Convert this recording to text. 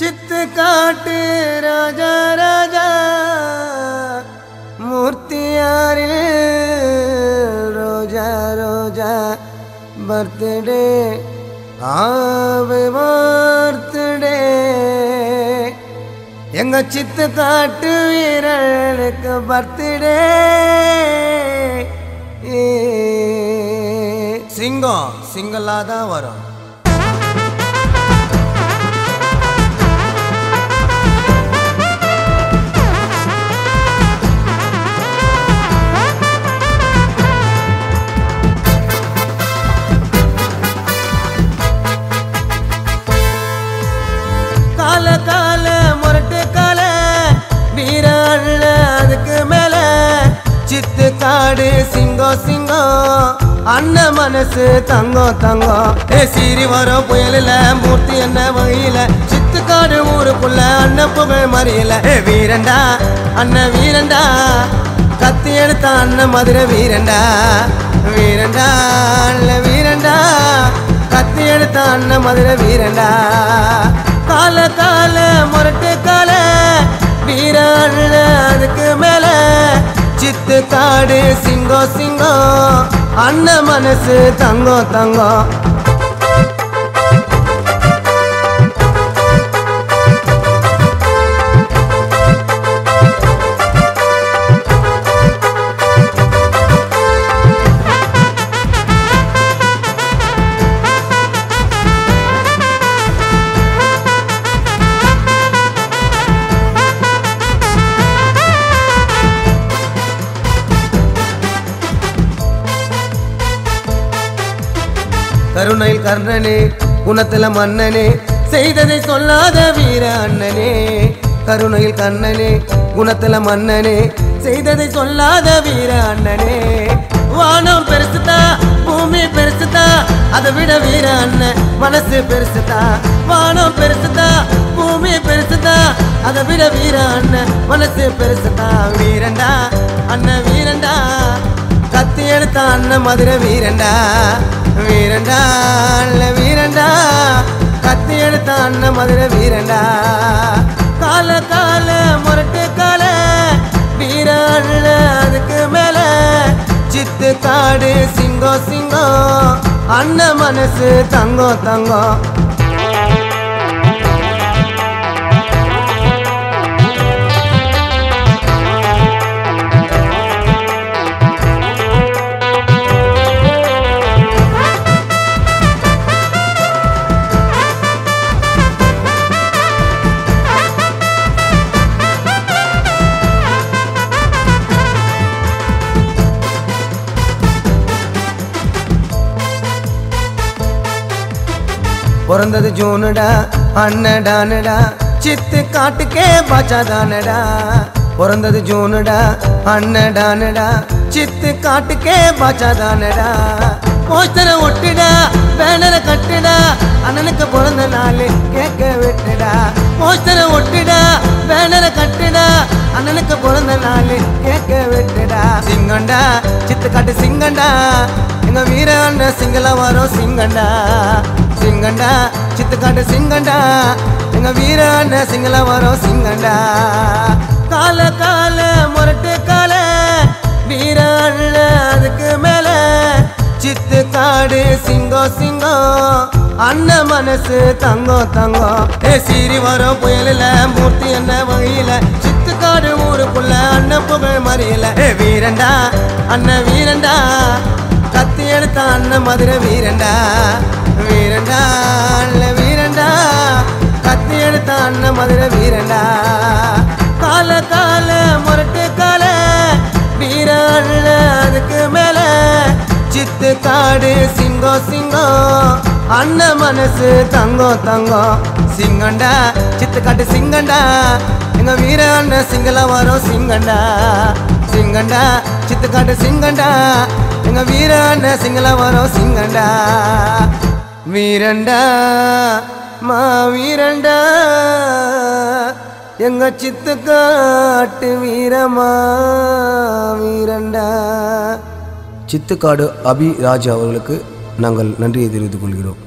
चित्त काट राजा राजा मूर्तियारे रोजा रोजा बर्थडे बर्थडे எங்க சித்து காட்டு வீரனுக்கு பர்த்டே சிங்கம் சிங்கலா தான் வரும் கால கால முரட்டு கால வீரன் அதுக்கு மேல சித்து காடு சிங்கம் சிங்கம் அண்ணன் மனசு தங்கம் தங்கம் சீரி வரும் புயலில மூர்த்தி என்ன வகையில சித்து காடு ஊருக்குள்ள அண்ணன் புகழ் மறியல வீரண்டா அண்ணன் வீரண்டா கத்தி எடுத்த அண்ணன் மதுரை வீரண்டா வீரண்டா வீரண்டா கத்தி எடுத்த அண்ணன் மதுரை வீரண்டா கால கால முரட்டு கால வீரன் அதுக்கு மேல சித்து காடு சிங்கம் சிங்கம் அண்ணன் மனசு தங்கம் தங்கம் கருணையில் கர்ணனே குணத்துல மன்னனே செய்ததை சொல்லாத வீர அண்ணனே கருணையில் கர்ணனே குணத்துல மன்னனே செய்ததை சொல்லாத வீர அண்ணனே வானம் பெருசுதா பூமி பெருசுதா அதை விட வீர அண்ணன் மனசு பெருசுதா வானம் பெருசுதா பூமி பெருசுதா அதை விட வீர அண்ணன் மனசு பெருசுதா வீரண்டா அண்ணன் வீரண்டா கத்தி எடுத்த அண்ணன் மதுரை வீரண்டா வீரண்டா வீரண்டா கத்தி எடுத்த அண்ணன் மதுரை வீரண்டா கால கால முரட்டு கால வீரன் அதுக்கு மேல சித்து காடு சிங்கம் சிங்கம் அண்ணன் மனசு தங்கம் தங்கம் பிறந்தது ஜூனுடா அண்ணடானடா சித்து காட்டுக்கே பாச்சாதானடா பிறந்தது ஜூனுடா அண்ணடானடா சித்து காட்டுக்கே பாச்சாதானடா போஸ்டரை ஒட்டுடா பேனரை கட்டுடா அண்ணனுக்கு பிறந்த நாள் கேட்க விட்டுடா போஸ்டரை ஒட்டுடா பேனரை கட்டுடா அண்ணனுக்கு பிறந்த நாள் கேட்க விட்டுடா சிங்கண்டா சித்து காட்டு சிங்கண்டா எங்க வீர அண்ணன் சிங்கள வரும் சிங்கண்டா சிங்கண்டா சித்து காட்டு சிங்கண்டா எங்க வீர அண்ணன் சிங்கள வரும் சிங்கண்டா கால கால முரட்டு கால வீர அண்ணன் அதுக்கு மேல சித்து காடு சிங்கம் சிங்கம் அண்ணன் மனசு தங்கம் தங்கம் சீரி வரும் புயலில மூர்த்தி என்ன வகையில சித்து காடு ஊருக்குள்ள அண்ணன் புகழ் மறியல வீரண்டா அண்ணன் வீரண்டா கத்தி எடுத்த அண்ணன் மதுரை வீரண்டா வீரண்டா வீரண்டா கத்தி எடுத்த அண்ணன் மதுரை வீரண்டா கால கால முரட்டு கால வீரன் அதுக்கு மேல சித்து காடு சிங்கம் சிங்கம் அண்ணன் மனசு தங்கம் தங்கம் சிங்கண்டா சித்து காட்டு சிங்கண்டா எங்க வீர அண்ணன் சிங்கள வரும் சிங்கண்டா சிங்கண்டா சித்து காட்டு சிங்கண்டா எங்க வீர அண்ணன் சிங்கள வரும் சிங்கண்டா வீரண்டா மா வீரண்டா எங்க சித்து காட்டு வீரமா வீரண்டா சித்துக்காடு அபிராஜ் அவர்களுக்கு நாங்கள் நன்றியை தெரிவித்துக் கொள்கிறோம்.